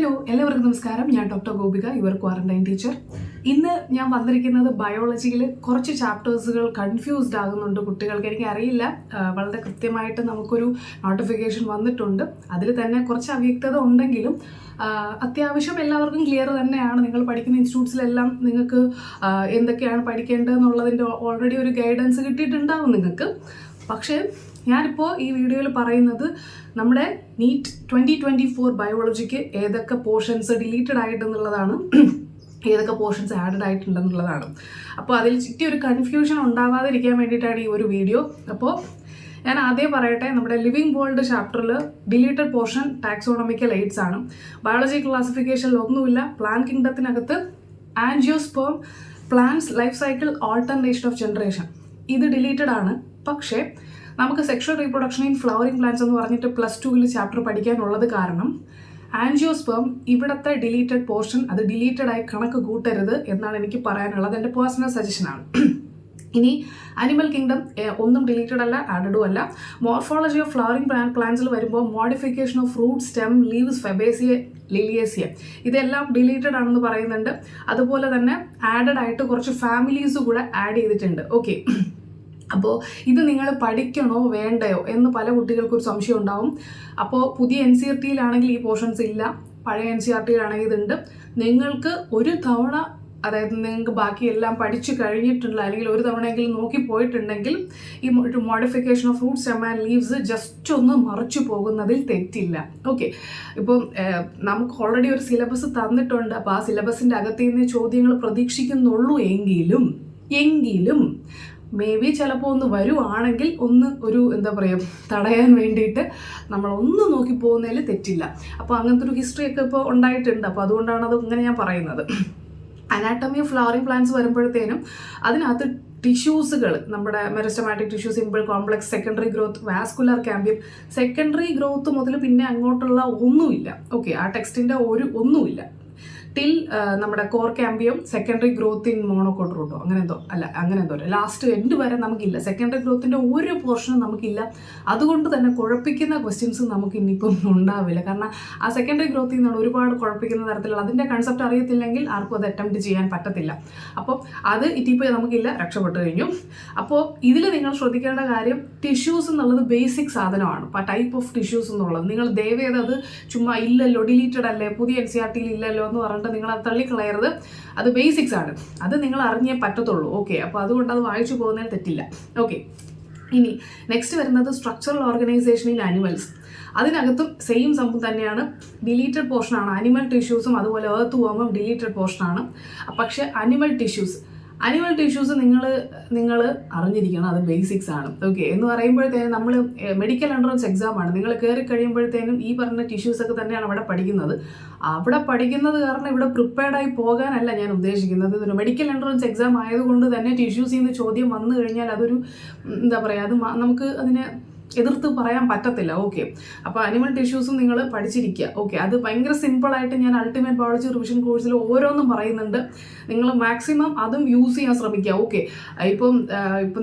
Hello, എല്ലാവർക്കും നമസ്കാരം. ഞാൻ doctor Gopika, your quarantine teacher. ഇന്ന് ഞാൻ വന്നിരിക്കുന്നത് ബയോളജിയിൽ കുറച്ച് ചാപ്റ്റേഴ്സുകൾ കൺഫ്യൂസ്ഡ് ആകുന്നുണ്ട് കുട്ടികൾക്ക്. എനിക്ക് അറിയില്ല, വളരെ കൃത്യമായിട്ട് നമുക്കൊരു നോട്ടിഫിക്കേഷൻ വന്നിട്ടുണ്ട്. അതിൽ തന്നെ കുറച്ച് അവ്യക്തത ഉണ്ടെങ്കിലും അത്യാവശ്യം എല്ലാവർക്കും ക്ലിയർ തന്നെയാണ്. നിങ്ങൾ പഠിക്കുന്ന ഇൻസ്റ്റിറ്റ്യൂട്ട്സിലെല്ലാം നിങ്ങൾക്ക് എന്തൊക്കെയാണ് പഠിക്കേണ്ടതെന്നുള്ളതിൻ്റെ ഓൾറെഡി ഒരു ഗൈഡൻസ് കിട്ടിയിട്ടുണ്ടാവും നിങ്ങൾക്ക്. പക്ഷേ ഞാനിപ്പോൾ ഈ വീഡിയോയിൽ പറയുന്നത് നമ്മുടെ നീറ്റ് 2024 ബയോളജിക്ക് ഏതൊക്കെ പോർഷൻസ് ഡിലീറ്റഡ് ആയിട്ടുണ്ടെന്നുള്ളതാണ്, ഏതൊക്കെ പോർഷൻസ് ആഡഡ് ആയിട്ടുണ്ടെന്നുള്ളതാണ്. അപ്പോൾ അതിൽ ചുറ്റി ഒരു കൺഫ്യൂഷൻ ഉണ്ടാകാതിരിക്കാൻ വേണ്ടിയിട്ടാണ് ഈ ഒരു വീഡിയോ. അപ്പോൾ ഞാൻ ആദ്യം പറയട്ടെ, നമ്മുടെ ലിവിങ് വേൾഡ് ചാപ്റ്ററിൽ ഡിലീറ്റഡ് പോർഷൻ ടാക്സോണമിക്കൽ എയ്ഡ്സ് ആണ്. ബയോളജി ക്ലാസിഫിക്കേഷനിൽ ഒന്നുമില്ല. പ്ലാൻ കിങ്ഡത്തിനകത്ത് angiosperm, plants life cycle, alternation of generation, ഇത് ഡിലീറ്റഡ് ആണ്. പക്ഷേ നമുക്ക് sexual reproduction in flowering plants എന്ന് പറഞ്ഞിട്ട് +2 ചാപ്റ്റർ പഠിക്കാനുള്ളത് കാരണം ആൻജിയോസ്പേം ഇവിടുത്തെ ഡിലീറ്റഡ് പോർഷൻ അത് ഡിലീറ്റഡ് ആയി കണക്ക് കൂട്ടരുത് എന്നാണ് എനിക്ക് പറയാനുള്ളത്. എൻ്റെ പേഴ്സണൽ സജഷനാണ്. ഇനി അനിമൽ കിങ്ഡം ഒന്നും ഡിലീറ്റഡ് അല്ല, ആഡഡും അല്ല. മോർഫോളജി ഓഫ് ഫ്ലവറിംഗ് പ്ലാന്റ്സിൽ വരുമ്പോൾ modification of fruit, stem, leaves, Fabaceae, Liliaceae, ഇതെല്ലാം ഡിലീറ്റഡ് ആണെന്ന് പറയുന്നുണ്ട്. അതുപോലെ തന്നെ ആഡഡ് ആയിട്ട് കുറച്ച് ഫാമിലീസ് കൂടെ ആഡ് ചെയ്തിട്ടുണ്ട്. ഓക്കെ, അപ്പോൾ ഇത് നിങ്ങൾ പഠിക്കണോ വേണ്ടയോ എന്ന് പല കുട്ടികൾക്കും ഒരു സംശയം ഉണ്ടാവും. അപ്പോൾ പുതിയ NCERT-യിലാണെങ്കിൽ ഈ പോർഷൻസ് ഇല്ല, പഴയ NCERT-യിലാണെങ്കിൽ ഇതുണ്ട്. നിങ്ങൾക്ക് ഒരു തവണ, അതായത് നിങ്ങൾക്ക് ബാക്കിയെല്ലാം പഠിച്ചു കഴിഞ്ഞിട്ടുള്ള, അല്ലെങ്കിൽ ഒരു തവണയെങ്കിലും നോക്കി പോയിട്ടുണ്ടെങ്കിൽ ഈ modification of fruits, stem and leaves just ഒന്ന് മറിച്ചു പോകുന്നതിൽ തെറ്റില്ല. ഓക്കെ, ഇപ്പം നമുക്ക് ഓൾറെഡി ഒരു സിലബസ് തന്നിട്ടുണ്ട്. അപ്പോൾ ആ സിലബസിൻ്റെ അകത്ത് നിന്ന് ചോദ്യങ്ങൾ പ്രതീക്ഷിക്കുന്നുള്ളൂ. എങ്കിലും മേ ബി ചിലപ്പോൾ ഒന്ന് വരുവാണെങ്കിൽ ഒരു എന്താ പറയുക, തടയാൻ വേണ്ടിയിട്ട് നമ്മളൊന്ന് നോക്കി പോകുന്നതിൽ തെറ്റില്ല. അപ്പോൾ അങ്ങനത്തെ ഒരു ഹിസ്റ്ററിയൊക്കെ ഇപ്പോൾ ഉണ്ടായിട്ടുണ്ട്. അപ്പോൾ അതുകൊണ്ടാണ് അത് ഇങ്ങനെ ഞാൻ പറയുന്നത്. അനാട്ടമി ഓഫ് ഫ്ലവറിംഗ് പ്ലാന്റ്സ് വരുമ്പോഴത്തേനും അതിനകത്ത് ടിഷ്യൂസുകൾ, നമ്മുടെ meristematic tissue, simple, complex, secondary growth, vascular cambium, secondary growth മുതൽ പിന്നെ അങ്ങോട്ടുള്ള ഒന്നുമില്ല. ഓക്കെ, ആ ടെക്സ്റ്റിൻ്റെ ഒന്നുമില്ല ടിൽ നമ്മുടെ core cambium, secondary growth in monocot അങ്ങനെ എന്തോ ലാസ്റ്റ് എൻഡ് വരെ നമുക്കില്ല. സെക്കൻഡറി ഗ്രോത്തിൻ്റെ ഒരു പോർഷനും നമുക്കില്ല. അതുകൊണ്ട് തന്നെ കുഴപ്പിക്കുന്ന ക്വസ്റ്റ്യൻസ് നമുക്ക് ഇനിയിപ്പം ഉണ്ടാവില്ല. കാരണം ആ സെക്കൻഡറി ഗ്രോത്തിൽ നിന്നാണ് ഒരുപാട് കുഴപ്പിക്കുന്ന തരത്തിലുള്ള, അതിൻ്റെ കൺസെപ്റ്റ് അറിയത്തില്ലെങ്കിൽ ആർക്കും അത് അറ്റംപ്റ്റ് ചെയ്യാൻ പറ്റത്തില്ല. അപ്പോൾ അത് ഇറ്റിപ്പോൾ നമുക്കില്ല, രക്ഷപ്പെട്ടു കഴിഞ്ഞു. അപ്പോൾ ഇതിൽ നിങ്ങൾ ശ്രദ്ധിക്കേണ്ട കാര്യം, ടിഷ്യൂസ് എന്നുള്ളത് ബേസിക് സാധനമാണ്. അപ്പോൾ ടൈപ്പ് ഓഫ് ടിഷ്യൂസ് എന്നുള്ളത് നിങ്ങൾ ദയവേത് അത് ചുമ്മാ ഇല്ലല്ലോ, ഡിലീറ്റഡ് അല്ലേ, പുതിയ NCERT-യിൽ ഇല്ലല്ലോ എന്ന് പറഞ്ഞിട്ട് നിങ്ങൾ അത് തള്ളിക്കളയരുത്. അത് ബേസിക്സ് ആണ്, അത് നിങ്ങൾ അറിഞ്ഞേ പറ്റത്തുള്ളൂ. ഓക്കെ, അപ്പോൾ അതുകൊണ്ട് അത് വായിച്ചു പോകുന്നതിൽ തെറ്റില്ല. ഓക്കെ, ഇനി നെക്സ്റ്റ് വരുന്നത് സ്ട്രക്ചറൽ ഓർഗനൈസേഷൻ ഇൻ ആനിമൽസ്. അതിനകത്തും സെയിം സംഭവം തന്നെയാണ്, ഡിലീറ്റഡ് പോർഷനാണ്. അനിമൽ ടിഷ്യൂസും അതുപോലെ എർത്ത് വർമും ഡിലീറ്റഡ് പോർഷനാണ്. പക്ഷേ അനിമൽ ടിഷ്യൂസ് നിങ്ങൾ അറിഞ്ഞിരിക്കണം, അത് ബേസിക്സ് ആണ്. ഓക്കെ, എന്ന് പറയുമ്പോഴത്തേനും നമ്മൾ മെഡിക്കൽ എൻട്രൻസ് എക്സാമാണ്. നിങ്ങൾ കയറി കഴിയുമ്പോഴത്തേനും ഈ പറഞ്ഞ ടിഷ്യൂസൊക്കെ തന്നെയാണ് അവിടെ പഠിക്കുന്നത്. അവിടെ പഠിക്കുന്നത് കാരണം ഇവിടെ പ്രിപ്പയർഡായി പോകാനല്ല ഞാൻ ഉദ്ദേശിക്കുന്നത്. ഇതൊരു മെഡിക്കൽ എൻട്രൻസ് എക്സാം ആയതുകൊണ്ട് തന്നെ ടിഷ്യൂസിൽ നിന്ന് ചോദ്യം വന്നു കഴിഞ്ഞാൽ അതൊരു എന്താ പറയുക, അത് നമുക്ക് അതിനെ എതിർത്ത് പറയാൻ പറ്റത്തില്ല. ഓക്കെ, അപ്പോൾ അനിമൽ ടിഷ്യൂസും നിങ്ങൾ പഠിച്ചിരിക്കുക. ഓക്കെ, അത് ഭയങ്കര സിമ്പിളായിട്ട് ഞാൻ അൾട്ടിമേറ്റ് ബയോളജി റിവിഷൻ കോഴ്സിൽ ഓരോന്നും പറയുന്നുണ്ട്. നിങ്ങൾ മാക്സിമം അതും യൂസ് ചെയ്യാൻ ശ്രമിക്കുക. ഓക്കെ, ഇപ്പം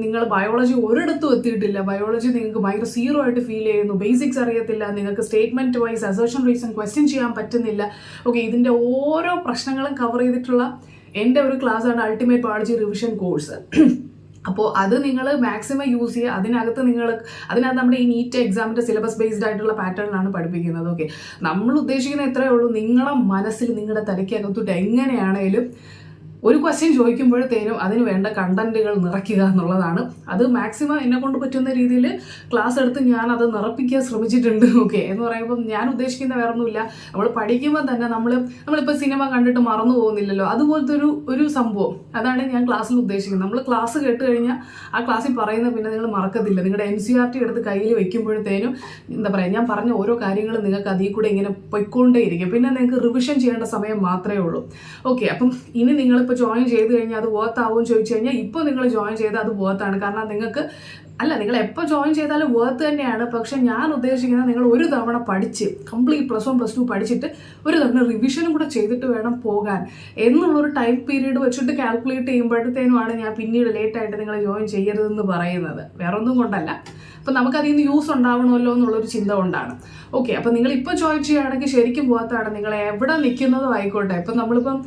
നിങ്ങൾ ബയോളജി ഒരിടത്തും എത്തിയിട്ടില്ല, ബയോളജി നിങ്ങൾക്ക് ഭയങ്കര സീറോ ആയിട്ട് ഫീൽ ചെയ്യുന്നു, ബേസിക്സ് അറിയത്തില്ല, നിങ്ങൾക്ക് statement wise assertion reason question ചെയ്യാൻ പറ്റുന്നില്ല. ഓക്കെ, ഇതിൻ്റെ ഓരോ പ്രശ്നങ്ങളും കവർ ചെയ്തിട്ടുള്ള എൻ്റെ ഒരു ക്ലാസ്സാണ് അൾട്ടിമേറ്റ് ബയോളജി റിവിഷൻ കോഴ്സ്. അപ്പോൾ അത് നിങ്ങൾ മാക്സിമം യൂസ് ചെയ്യുക. അതിനകത്ത് നമ്മുടെ ഈ നീറ്റ് എക്സാമിൻ്റെ സിലബസ് ബേസ്ഡ് ആയിട്ടുള്ള പാറ്റേണിലാണ് പഠിപ്പിക്കുന്നത്. ഓക്കെ, നമ്മൾ ഉദ്ദേശിക്കുന്നത് എത്രയേ ഉള്ളൂ, നിങ്ങളുടെ മനസ്സിൽ, നിങ്ങളുടെ തലയ്ക്കകത്തോട്ട് എങ്ങനെയാണേലും ഒരു ക്വസ്റ്റ്യൻ ചോദിക്കുമ്പോഴത്തേനും അതിന് വേണ്ട കണ്ടന്റുകൾ നിറയ്ക്കുക എന്നുള്ളതാണ്. അത് മാക്സിമം എന്നെ കൊണ്ട് പറ്റുന്ന രീതിയിൽ ക്ലാസ് എടുത്ത് ഞാൻ അത് നിറപ്പിക്കാൻ ശ്രമിച്ചിട്ടുണ്ട്. ഓക്കെ, എന്ന് പറയുമ്പോൾ ഞാൻ ഉദ്ദേശിക്കുന്ന വേറെ ഒന്നുമില്ല, നമ്മൾ പഠിക്കുമ്പോൾ തന്നെ നമ്മളിപ്പോൾ സിനിമ കണ്ടിട്ട് മറന്നു പോകുന്നില്ലല്ലോ, അതുപോലത്തെ ഒരു സംഭവം, അതാണ് ഞാൻ ക്ലാസ്സിൽ ഉദ്ദേശിക്കുന്നത്. നമ്മൾ ക്ലാസ് കേട്ട് കഴിഞ്ഞാൽ ആ ക്ലാസ്സിൽ പറയുന്നത് പിന്നെ നിങ്ങൾ മറക്കത്തില്ല. നിങ്ങളുടെ NCERT എടുത്ത് കയ്യിൽ വെക്കുമ്പോഴത്തേനും എന്താ പറയുക, ഞാൻ പറഞ്ഞ ഓരോ കാര്യങ്ങളും നിങ്ങൾക്ക് അതിൽ കൂടെ ഇങ്ങനെ പൊയ്ക്കൊണ്ടേയിരിക്കും. പിന്നെ നിങ്ങൾക്ക് റിവിഷൻ ചെയ്യേണ്ട സമയം മാത്രമേ ഉള്ളൂ. ഓക്കെ, അപ്പം ഇനി നിങ്ങളിപ്പോൾ ജോയിൻ ചെയ്ത് കഴിഞ്ഞാൽ അത് വർത്ത് ആവുമെന്ന് ചോദിച്ചു കഴിഞ്ഞാൽ ഇപ്പോൾ നിങ്ങൾ ജോയിൻ ചെയ്താൽ അത് വർത്താണ്. കാരണം നിങ്ങൾക്ക് അല്ല, നിങ്ങൾ എപ്പോൾ ജോയിൻ ചെയ്താലും വർത്ത് തന്നെയാണ്. പക്ഷെ ഞാൻ ഉദ്ദേശിക്കുന്നത് നിങ്ങൾ ഒരു തവണ പഠിച്ച് കംപ്ലീറ്റ് +1 +2 പഠിച്ചിട്ട് ഒരു തവണ റിവിഷനും കൂടെ ചെയ്തിട്ട് വേണം പോകാൻ എന്നുള്ളൊരു ടൈം പീരീഡ് വെച്ചിട്ട് കാൽക്കുലേറ്റ് ചെയ്യുമ്പോഴത്തേനുമാണ് ഞാൻ പിന്നീട് ലേറ്റായിട്ട് നിങ്ങൾ ജോയിൻ ചെയ്യരുതെന്ന് പറയുന്നത്. വേറെ ഒന്നും കൊണ്ടല്ല, അപ്പം നമുക്കതിൽ നിന്ന് യൂസ് ഉണ്ടാവണമല്ലോ എന്നുള്ളൊരു ചിന്ത കൊണ്ടാണ്. ഓക്കെ, അപ്പം നിങ്ങൾ ഇപ്പോൾ ജോയിൻ ചെയ്യുകയാണെങ്കിൽ ശരിക്കും പോകാത്താണ്. നിങ്ങൾ എവിടെ നിൽക്കുന്നതും ആയിക്കോട്ടെ. ഇപ്പം നമ്മളിപ്പം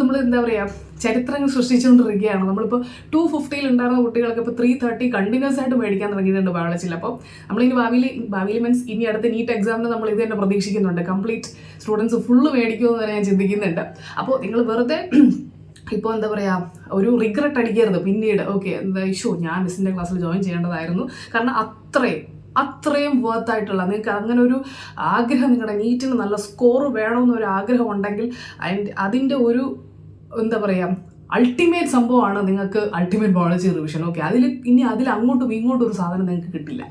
നമ്മൾ എന്താ പറയുക, ചരിത്രങ്ങൾ സൃഷ്ടിച്ചുകൊണ്ടിരിക്കുകയാണ്. നമ്മളിപ്പോൾ 250 ഉണ്ടായിരുന്ന കുട്ടികൾക്ക് ഇപ്പോൾ 330 കണ്ടിന്യൂസ് ആയിട്ട് മേടിക്കാൻ തുടങ്ങിയിട്ടുണ്ട് ബയോളജിയിൽ. അപ്പോൾ നമ്മളിനി ഭാവിയിൽ മീൻസ് ഇനി അടുത്ത നീറ്റ് എക്സാമിന് നമ്മൾ ഇത് തന്നെ പ്രതീക്ഷിക്കുന്നുണ്ട്. കംപ്ലീറ്റ് സ്റ്റുഡൻസ് ഫുള്ള് മേടിക്കുമെന്ന് തന്നെ ഞാൻ ചിന്തിക്കുന്നുണ്ട്. അപ്പോൾ നിങ്ങൾ വെറുതെ ഇപ്പോൾ എന്താ പറയുക, ഒരു റിഗ്രറ്റ് അടിക്കരുത് പിന്നീട്. ഓക്കെ, എന്താ ഞാൻ മിസ്സിൻ്റെ ക്ലാസ്സിൽ ജോയിൻ ചെയ്യേണ്ടതായിരുന്നു. കാരണം അത്രയും വർത്തായിട്ടുള്ള, നിങ്ങൾക്ക് അങ്ങനെ ഒരു ആഗ്രഹം, നിങ്ങളുടെ നീറ്റിന് നല്ല സ്കോർ വേണമെന്നൊരു ആഗ്രഹം ഉണ്ടെങ്കിൽ അതിൻ്റെ ഒരു എന്താ പറയുക അൾട്ടിമേറ്റ് സംഭവമാണ് നിങ്ങൾക്ക് അൾട്ടിമേറ്റ് ബയോളജി റിവിഷൻ. ഓക്കെ, അതിൽ അങ്ങോട്ടും ഇങ്ങോട്ടും ഒരു സാധനം നിങ്ങൾക്ക് കിട്ടില്ല.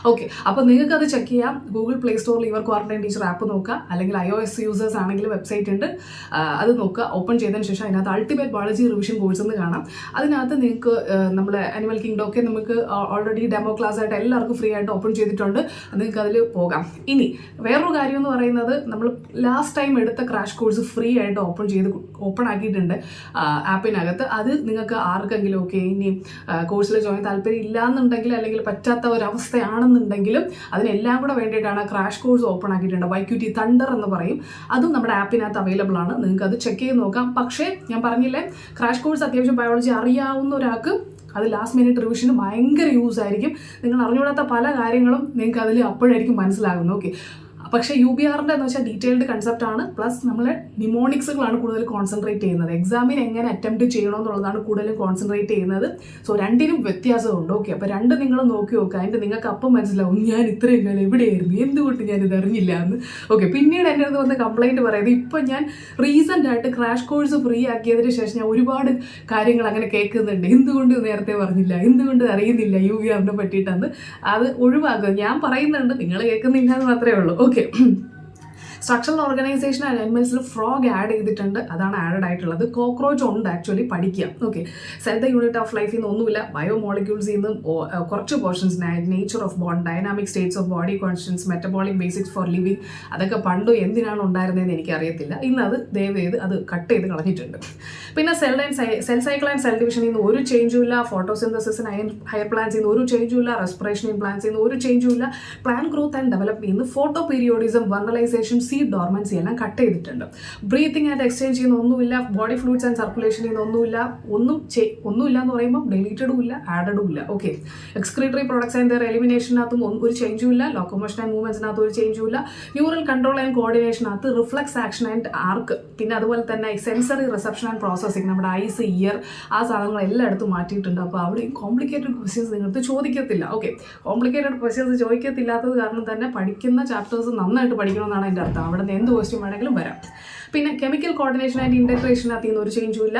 ഓക്കെ, അപ്പോൾ നിങ്ങൾക്ക് അത് ചെക്ക് ചെയ്യാം. ഗൂഗിൾ പ്ലേ സ്റ്റോറിൽ യുവർ ക്വാറന്റൈൻ ടീച്ചർ ആപ്പ് നോക്കുക, അല്ലെങ്കിൽ iOS യൂസേഴ്സ് ആണെങ്കിൽ വെബ്സൈറ്റ് ഉണ്ട്, അത് നോക്കുക. ഓപ്പൺ ചെയ്തതിന് ശേഷം അതിനകത്ത് അൾട്ടിമേറ്റ് ബയോളജി റിവിഷൻ കോഴ്സ് എന്ന് കാണാം. അതിനകത്ത് നിങ്ങൾക്ക് നമ്മുടെ അനിമൽ കിങ്ഡം ഒക്കെ നമുക്ക് ഓൾറെഡി ഡെമോ ക്ലാസ് ആയിട്ട് എല്ലാവർക്കും ഫ്രീ ആയിട്ട് ഓപ്പൺ ചെയ്തിട്ടുണ്ട്. നിങ്ങൾക്ക് അതിൽ പോകാം. ഇനി വേറൊരു കാര്യം എന്ന് പറയുന്നത്, നമ്മൾ ലാസ്റ്റ് ടൈം എടുത്ത ക്രാഷ് കോഴ്സ് ഫ്രീ ആയിട്ട് ഓപ്പൺ ആക്കിയിട്ടുണ്ട് ആപ്പിനകത്ത്. അത് നിങ്ങൾക്ക് ആർക്കെങ്കിലും ഒക്കെ ഇനി കോഴ്സിൽ ജോയിൻ താല്പര്യം ഇല്ലാന്നുണ്ടെങ്കിൽ, അല്ലെങ്കിൽ പറ്റാത്ത ഒരവസ്ഥയാണെന്നുണ്ടെങ്കിലും അതിനെല്ലാം കൂടെ വേണ്ടിയിട്ടാണ് ക്രാഷ് കോഴ്സ് ഓപ്പൺ ആക്കിയിട്ടുണ്ട്. YQT തണ്ടർ എന്ന് പറയും. അതും നമ്മുടെ ആപ്പിനകത്ത് അവൈലബിൾ ആണ്. നിങ്ങൾക്ക് അത് ചെക്ക് ചെയ്ത് നോക്കാം. പക്ഷേ ഞാൻ പറഞ്ഞില്ലേ, ക്രാഷ് കോഴ്സ് അത്യാവശ്യം ബയോളജി അറിയാവുന്ന ഒരാൾക്ക് അത് ലാസ്റ്റ് മിനിറ്റ് റിവിഷന് ഭയങ്കര യൂസ് ആയിരിക്കും. നിങ്ങൾ അറിഞ്ഞുകൂടാത്ത പല കാര്യങ്ങളും നിങ്ങൾക്ക് അതിൽ അപ്പോഴായിരിക്കും മനസ്സിലാകുന്നത്. ഓക്കെ, പക്ഷേ UBRൻ്റെ എന്ന് വെച്ചാൽ ഡീറ്റെയിൽഡ് കൺസെപ്റ്റ് ആണ്. പ്ലസ് നമ്മൾ നിമോണിക്സുകളാണ് കൂടുതൽ കോൺസെൻട്രേറ്റ് ചെയ്യുന്നത്. എക്സാമിന് എങ്ങനെ അറ്റംപ്റ്റ് ചെയ്യണമെന്നുള്ളതാണ് കൂടുതലും കോൺസെൻട്രേറ്റ് ചെയ്യുന്നത്. സോ രണ്ടിനും വ്യത്യാസമുണ്ട്. ഓക്കെ, അപ്പോൾ രണ്ട് നിങ്ങൾ നോക്കി നോക്കുക. അതിൻ്റെ നിങ്ങൾക്ക് അപ്പം മനസ്സിലാവും ഞാൻ ഇത്രയും കാലം എവിടെയായിരുന്നു, എന്തുകൊണ്ട് ഞാനിത് അറിഞ്ഞില്ല എന്ന്. ഓക്കെ, പിന്നീട് എൻ്റെ അടുത്ത് വന്ന് കംപ്ലൈൻറ്റ് പറയുന്നത്, ഇപ്പം ഞാൻ റീസെൻ്റ് ആയിട്ട് ക്രാഷ് കോഴ്സ് ഫ്രീ ആക്കിയതിന് ശേഷം ഞാൻ ഒരുപാട് കാര്യങ്ങൾ അങ്ങനെ കേൾക്കുന്നുണ്ട്. എന്തുകൊണ്ട് നേരത്തെ പറഞ്ഞില്ല, എന്തുകൊണ്ട് അറിയുന്നില്ല UBRനെ പറ്റിയിട്ടെന്ന്. അത് ഒഴിവാക്കുക. ഞാൻ പറയുന്നുണ്ട്, നിങ്ങൾ കേൾക്കുന്നില്ല എന്ന് മാത്രമേ ഉള്ളൂ. ഓക്കെ, സ്ട്രക്ചറൽ ഓർഗനൈസേഷൻ ആൻഡ് അനിമൽസിൽ ഫ്രോഗ് ആഡ് ചെയ്തിട്ടുണ്ട്. അതാണ് ആഡഡ് ആയിട്ടുള്ളത്. കോക്രോച്ച് ഉണ്ട് ആക്ച്വലി, പഠിക്കാം. Okay, cell the unit of ലൈഫിൽ നിന്നൊന്നുമില്ല. ബയോമോളിക്യൂൾസിൽ നിന്ന് കുറച്ച് portions, nature of bond, dynamic states of body constants, metabolic basics for living, അതൊക്കെ പണ്ട് എന്തിനാണ് ഉണ്ടായിരുന്നതെന്ന് എനിക്കറിയത്തില്ല. ഇന്ന് അത് അത് കട്ട് ചെയ്ത് കളഞ്ഞിട്ടുണ്ട്. പിന്നെ സെൽ സൈക്കിൾ ആൻഡ് സെൽ ഡിവിഷനിൽ നിന്ന് ഒരു ചേഞ്ചും ഇല്ല. ഫോട്ടോസിന്തസിന് ഹയർ പ്ലാന്റ്സിൽ നിന്ന് ഒരു ചേഞ്ചും ഇല്ല. റെസ്പിറേഷൻ ഇൻ പ്ലാന്റ്സിൽ നിന്ന് ഒരു ചേഞ്ചും ഇല്ല. പ്ലാൻ ഗ്രോത്ത് ആൻഡ് ഡെവലപ്മെന്റ് നിന്ന് ഫോട്ടോ പീരിയോഡിസം, വെർണലൈസേഷൻ, സീഡ് ഡോർമൻസി എല്ലാം കട്ട് ചെയ്തിട്ടുണ്ട്. ബ്രീത്തിങ് ആൻഡ് എക്സ്ചേഞ്ച് ചെയ്യുന്ന ഒന്നുമില്ല. ബോഡി ഫ്ലൂയിഡ്സ് ആൻഡ് സർക്കുലേഷൻ ചെയ്യുന്ന ഒന്നുമില്ല. ഒന്നുമില്ല എന്ന് പറയുമ്പോൾ ഡിലീറ്റഡും ഇല്ല, ആഡഡും ഇല്ല. Okay, excretory products and their എലിമിനേഷനകത്തും ഒരു ചേഞ്ചും ഇല്ല. ലോക്കോമോഷൻ ആൻഡ് മൂവ്മെന്റ്സിനകത്ത് ഒരു ചേഞ്ചും ഇല്ല. ന്യൂറൽ കൺട്രോൾ ആൻഡ് കോർഡിനേഷനകത്ത് റിഫ്ലക്സ് ആക്ഷൻ ആൻഡ് ആർക്ക്, പിന്നെ അതുപോലെ തന്നെ സെൻസറി റിസപ്ഷൻ ആൻഡ് പ്രോസസ്സിംഗ്, നമ്മുടെ ഐസ്, ഇയർ, ആ സാധനങ്ങളെല്ലാം എടുത്ത് മാറ്റിയിട്ടുണ്ട്. അപ്പോൾ അവിടെയും കോംപ്ലിക്കേറ്റഡ് ക്വസ്റ്റ്യൻസ് നിങ്ങൾക്ക് ചോദിക്കത്തില്ല. ഓക്കെ, കോംപ്ലിക്കേറ്റഡ് ക്വസ്റ്റ്യൻസ് ചോദിക്കത്തില്ലാത്തത് കാരണം തന്നെ പഠിക്കുന്ന ചാപ്റ്റേഴ്സ് നന്നായിട്ട് പഠിക്കണമെന്നാണ് എൻ്റെ അർത്ഥം. അവിടെ നിന്ന് എന്ത് ക്വസ്റ്റ്യൻ വേണമെങ്കിലും വരാം. പിന്നെ കെമിക്കൽ കോർഡിനേഷൻ ആൻഡ് ഇൻ്റഗ്രേഷനകത്ത് നിന്ന് ഒരു ചേഞ്ചും ഇല്ല.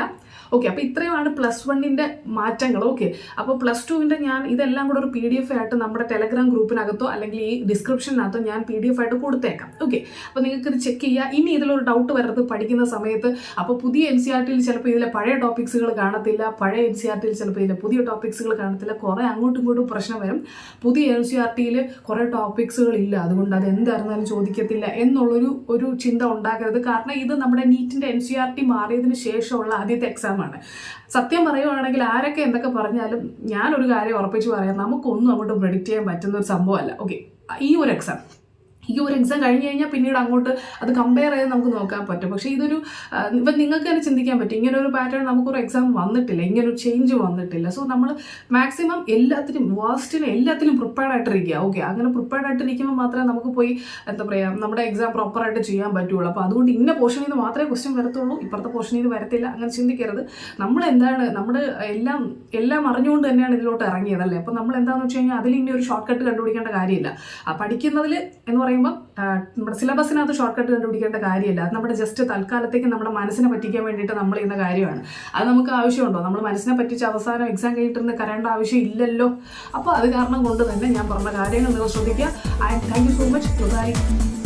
ഓക്കെ, അപ്പോൾ ഇത്രയുമാണ് +1ൻ്റെ മാറ്റങ്ങൾ. ഓക്കെ, അപ്പോൾ +2ൻ്റെ ഞാൻ ഇതെല്ലാം കൂടെ ഒരു PDF ആയിട്ട് നമ്മുടെ ടെലഗ്രാം ഗ്രൂപ്പിനകത്തോ അല്ലെങ്കിൽ ഈ ഡിസ്ക്രിപ്ഷനകത്തോ ഞാൻ PDF ആയിട്ട് കൊടുത്തേക്കാം. ഓക്കെ, അപ്പോൾ നിങ്ങൾക്ക് ഇത് ചെക്ക് ചെയ്യുക. ഇനി ഇതിലൊരു ഡൗട്ട് വരരുത് പഠിക്കുന്ന സമയത്ത്. അപ്പോൾ പുതിയ NCERTയിൽ ചിലപ്പോൾ ഇതിലെ പഴയ ടോപ്പിക്സുകൾ കാണത്തില്ല, പഴയ NCERTയിൽ ചിലപ്പോൾ ഇതിലെ പുതിയ ടോപ്പിക്സുകൾ കാണത്തില്ല. കുറേ അങ്ങോട്ടും ഇങ്ങോട്ടും പ്രശ്നം വരും. പുതിയ NCERTയിൽ കുറേ ടോപ്പിക്സുകൾ ഇല്ല, അതുകൊണ്ട് അത് എന്തായിരുന്നാലും ചോദിക്കത്തില്ല എന്നുള്ളൊരു ചിന്ത ഉണ്ടാക്കരുത്. കാരണം ഇത് നമ്മുടെ നീറ്റിൻ്റെ NCERT മാറിയതിന് ശേഷമുള്ള ആദ്യത്തെ എക്സാം ആണ്. സത്യം പറയുവാണെങ്കിൽ ആരൊക്കെ എന്തൊക്കെ പറഞ്ഞാലും ഞാനൊരു കാര്യം ഉറപ്പിച്ച് പറയാം, നമുക്കൊന്നും അങ്ങോട്ട് പ്രെഡിക്റ്റ് ചെയ്യാൻ പറ്റുന്ന ഒരു സംഭവമല്ല. ഓക്കെ, ഈ ഒരു എക്സാം കഴിഞ്ഞ് കഴിഞ്ഞാൽ പിന്നീട് അങ്ങോട്ട് അത് കമ്പയർ ചെയ്ത് നമുക്ക് നോക്കാൻ പറ്റും. പക്ഷേ ഇപ്പം നിങ്ങൾക്ക് തന്നെ ചിന്തിക്കാൻ പറ്റും, ഇങ്ങനൊരു പാറ്റേൺ നമുക്കൊരു എക്സാം വന്നിട്ടില്ല, ഇങ്ങനൊരു ചേഞ്ച് വന്നിട്ടില്ല. സോ നമ്മൾ മാക്സിമം എല്ലാത്തിനും പ്രിപ്പയർഡ് ആയിട്ടിരിക്കുക. ഓക്കെ, അങ്ങനെ പ്രിപ്പയർഡ് ആയിട്ടിരിക്കുമ്പോൾ മാത്രമേ നമുക്ക് പോയി എന്താ പറയുക നമ്മുടെ എക്സാം പ്രോപ്പറായിട്ട് ചെയ്യാൻ പറ്റുള്ളൂ. അപ്പോൾ അതുകൊണ്ട് ഇന്ന പോർഷനിൽ നിന്ന് മാത്രമേ ക്വസ്റ്റ്യൻ വരത്തുള്ളൂ, ഇപ്പുറത്തെ പോർഷനിൽ നിന്ന് വരത്തില്ല, അങ്ങനെ ചിന്തിക്കരുത്. നമ്മൾ നമ്മുടെ എല്ലാം അറിഞ്ഞുകൊണ്ട് തന്നെയാണ് ഇതിലോട്ട് ഇറങ്ങിയതല്ലേ. അപ്പോൾ നമ്മൾ എന്താണെന്ന് വെച്ച് കഴിഞ്ഞാൽ അതിൽ ഇനി ഒരു ഷോർട്ട് കട്ട് കണ്ടുപിടിക്കേണ്ട കാര്യമില്ല. പഠിക്കുന്നതിൽ എന്ന് പറയുമ്പോൾ നമ്മുടെ സിലബസിനകത്ത് ഷോർട്ട് കട്ട് കണ്ടുപിടിക്കേണ്ട കാര്യമില്ല. അത് നമ്മുടെ ജസ്റ്റ് തൽക്കാലത്തേക്ക് നമ്മുടെ മനസ്സിനെ പറ്റിക്കാൻ വേണ്ടിയിട്ട് നമ്മൾ ചെയ്യുന്ന കാര്യമാണ്. അത് നമുക്ക് ആവശ്യമുണ്ടോ? നമ്മൾ മനസ്സിനെ പറ്റിച്ച് അവസാനം എക്സാം കഴിഞ്ഞിട്ട് കരേണ്ട ആവശ്യം ഇല്ലല്ലോ. അപ്പോൾ അത് കാരണം കൊണ്ട് തന്നെ ഞാൻ പറഞ്ഞ കാര്യങ്ങൾ നിങ്ങൾ ശ്രദ്ധിക്കുക. Thank you so much.